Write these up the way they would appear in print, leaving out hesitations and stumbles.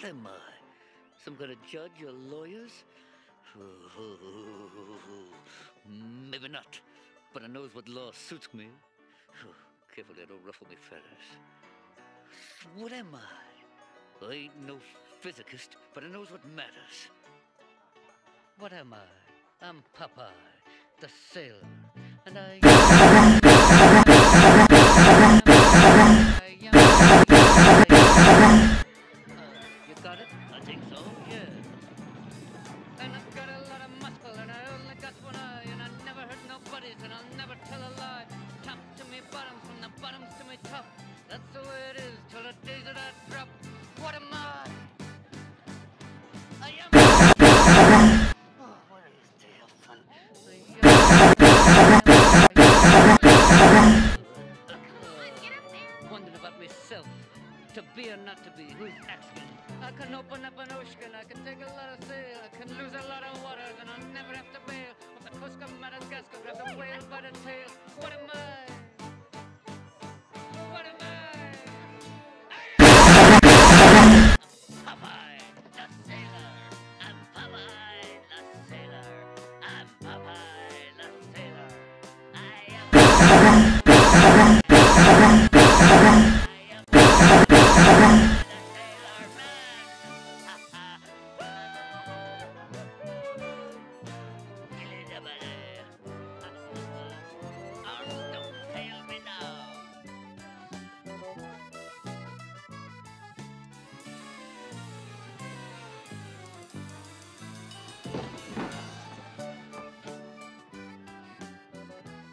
What am I? Some kind of judge or lawyers? Maybe not, but I knows what law suits me. Careful they don't ruffle me feathers. What am I? I ain't no physicist, but I knows what matters. What am I? I'm Popeye, the sailor, and I you got it? I think so, yeah. And I've got a lot of muscle, and I only got one eye, and I never hurt nobody's, and I'll never tell a lie. Top to me bottom, from the bottoms to me top. That's the way it is till the days that I drop. What am I? I am. Oh, what is the hell fun? Wondering about myself. To be or not to be, who's asking? I can open up an ocean, I can take a lot of sail, I can lose a lot of waters, and I'll never have to bail. But the coast of Madagascar grabs a whale by the tail. What am I? What am I? I'm Popeye, the sailor. I'm Popeye, the sailor. I'm Popeye, the sailor. I am the sailor man. Arms don't fail me now.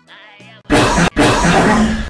I am